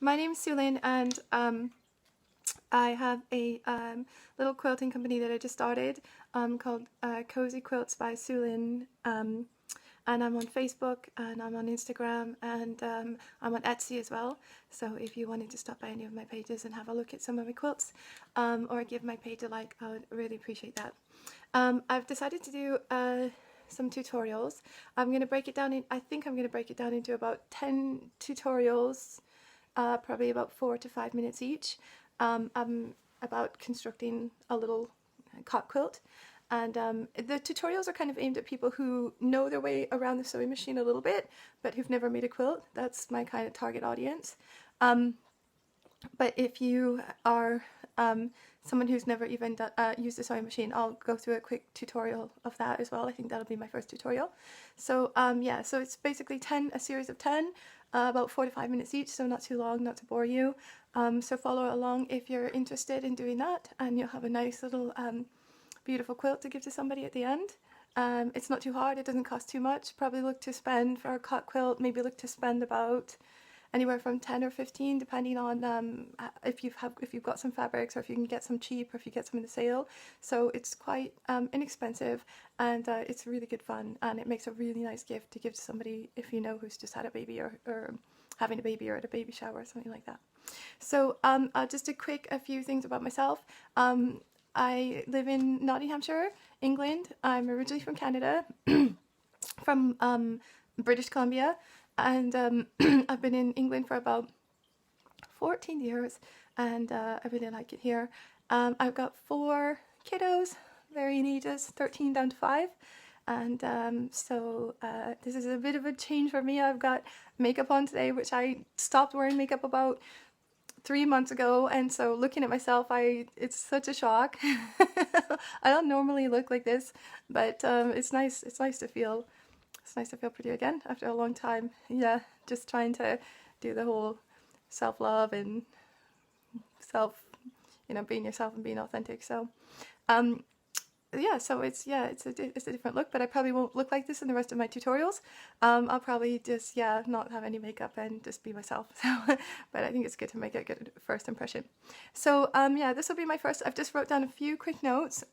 My name's Sulin, and I have a little quilting company that I just started called Cozy Quilts by Sulin. And I'm on Facebook, and I'm on Instagram, and I'm on Etsy as well. So if you wanted to stop by any of my pages and have a look at some of my quilts, or give my page a like, I would really appreciate that. I've decided to do some tutorials. I'm going to break it down I think I'm going to break it down into about 10 tutorials, probably about 4 to 5 minutes each, about constructing a little cot quilt. And the tutorials are kind of aimed at people who know their way around the sewing machine a little bit, but who've never made a quilt. That's my kind of target audience. But if you are someone who's never even used a sewing machine, I'll go through a quick tutorial of that as well. I think that'll be my first tutorial. So yeah, so it's basically a series of 10, about 4 to 5 minutes each, so not too long, not to bore you. So follow along if you're interested in doing that, and you'll have a nice little beautiful quilt to give to somebody at the end. It's not too hard, it doesn't cost too much. Probably look to spend for a cot quilt, maybe look to spend about anywhere from 10 or 15, depending on if you've got some fabrics, or if you can get some cheap, or if you get some in the sale. So it's quite inexpensive, and it's really good fun, and it makes a really nice gift to give to somebody if you know who's just had a baby, or having a baby, or at a baby shower or something like that. So just a few things about myself. I live in Nottinghamshire, England. I'm originally from Canada, from British Columbia, and I've been in England for about 14 years, and I really like it here. I've got 4 kiddos, varying ages, 13 down to 5, and so this is a bit of a change for me. I've got makeup on today, which I stopped wearing makeup about 3 months ago, and so looking at myself, it's such a shock. I don't normally look like this, but it's nice to feel pretty again after a long time. Yeah, just trying to do the whole self-love and being yourself and being authentic. So yeah, so it's a different look, but I probably won't look like this in the rest of my tutorials. I'll probably just not have any makeup and just be myself. So, but I think it's good to make a good first impression. So yeah, this will be my first. I've just wrote down a few quick notes.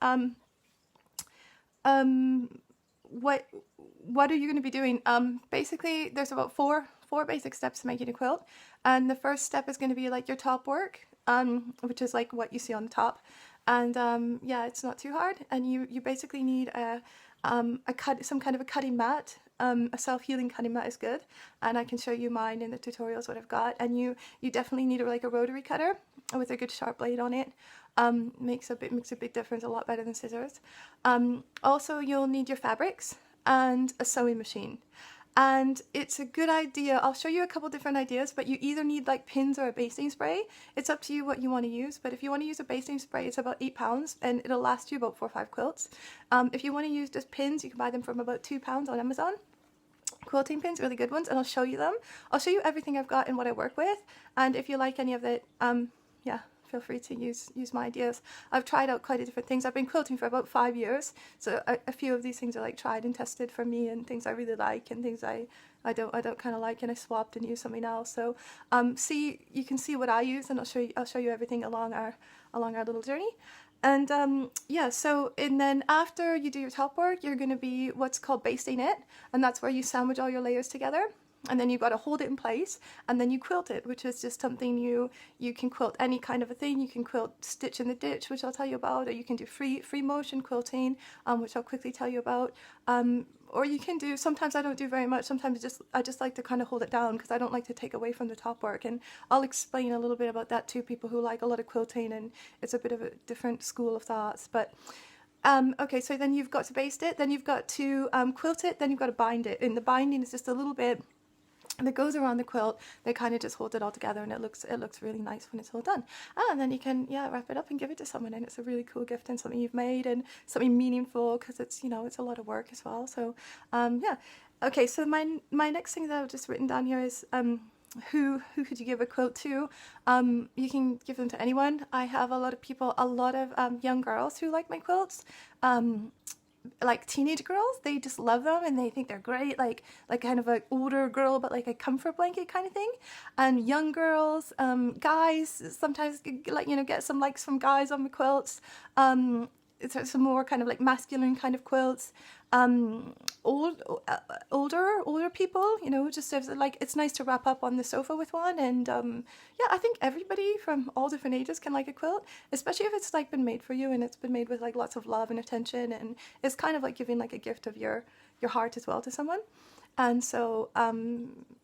What are you going to be doing? Basically, there's about four basic steps to making a quilt, and the first step is going to be like your top work, which is like what you see on the top. And yeah, it's not too hard, and you basically need some kind of a cutting mat. A self-healing cutting mat is good, and I can show you mine in the tutorials what I've got. And you definitely need a rotary cutter with a good sharp blade on it. Makes a big difference, a lot better than scissors. Also, you'll need your fabrics and a sewing machine. And it's a good idea. I'll show you a couple different ideas, but you either need like pins or a basting spray. It's up to you what you want to use, but if you want to use a basting spray, it's about £8, and it'll last you about 4 or 5 quilts. If you want to use just pins, you can buy them from about £2 on Amazon. Quilting pins, really good ones, and I'll show you them. I'll show you everything I've got and what I work with, and if you like any of it, yeah, feel free to use my ideas. I've tried out quite a different things. I've been quilting for about 5 years, so a few of these things are like tried and tested for me, and things I really like, and things I don't kind of like, and I swapped and used something else. So you can see what I use, and I'll show you everything along our little journey. And yeah, and then after you do your top work, you're going to be what's called basting it, and that's where you sandwich all your layers together. And then you've got to hold it in place, and then you quilt it, which is just something you can quilt any kind of a thing. You can quilt stitch in the ditch, which I'll tell you about, or you can do free motion quilting, which I'll quickly tell you about. Or you can do, sometimes I don't do very much, sometimes I just like to kind of hold it down, because I don't like to take away from the top work, and I'll explain a little bit about that to people who like a lot of quilting, and it's a bit of a different school of thoughts. But okay, so then you've got to baste it, then you've got to quilt it, then you've got to bind it, and the binding is just a little bit that goes around the quilt. They kind of just hold it all together, and it looks really nice when it's all done. And then you can wrap it up and give it to someone, and it's a really cool gift, and something you've made, and something meaningful, because it's it's a lot of work as well. So yeah, okay, so my next thing that I've just written down here is who could you give a quilt to? You can give them to anyone. I have a lot of people, a lot of young girls who like my quilts. like teenage girls, they just love them and they think they're great, like kind of an older girl but like a comfort blanket kind of thing. And young girls, guys sometimes like, you know, get some likes from guys on the quilts. It's some more kind of like masculine kind of quilts. Older people, you know, just as, like, it's nice to wrap up on the sofa with one. And yeah, I think everybody from all different ages can like a quilt, especially if it's like been made for you and it's been made with like lots of love and attention, and it's kind of like giving like a gift of your heart as well to someone. And so,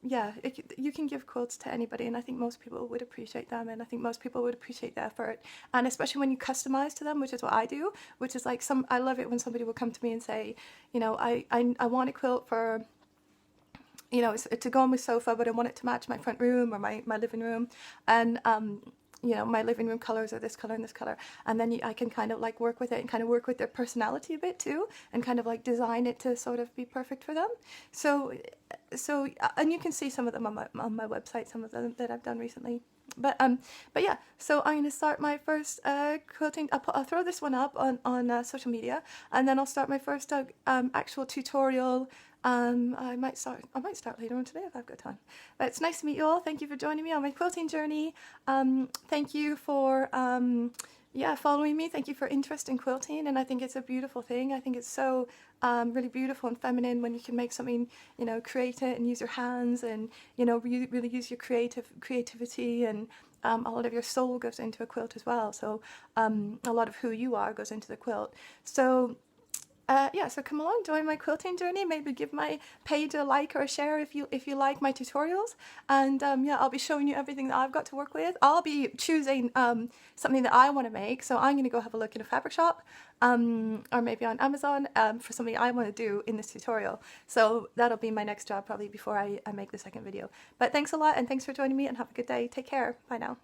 yeah, you can give quilts to anybody, and I think most people would appreciate them, and I think most people would appreciate the effort, and especially when you customize to them, which is what I do, which is like I love it when somebody will come to me and say, you know, I want a quilt for, you know, it's to go on my sofa, but I want it to match my front room or my living room, and you know, my living room colors are this color and this color, and then I can kind of like work with it and kind of work with their personality a bit too, and kind of like design it to sort of be perfect for them. So and you can see some of them on my website, some of them that I've done recently. But yeah, so I'm gonna start my first quilting. I'll throw this one up on social media, and then I'll start my first actual tutorial. I might start later on today if I've got time. But it's nice to meet you all. Thank you for joining me on my quilting journey. Thank you for yeah, following me. Thank you for interest in quilting, and I think it's a beautiful thing. I think it's so really beautiful and feminine when you can make something, you know, create it and use your hands, and, you know, really use your creativity, and a lot of your soul goes into a quilt as well. So a lot of who you are goes into the quilt. So yeah, so come along, join my quilting journey. Maybe give my page a like or a share if you like my tutorials. And yeah, I'll be showing you everything that I've got to work with. I'll be choosing something that I want to make. So I'm going to go have a look in a fabric shop, or maybe on Amazon, for something I want to do in this tutorial. So that'll be my next job probably before I make the second video. But thanks a lot, and thanks for joining me, and have a good day. Take care. Bye now.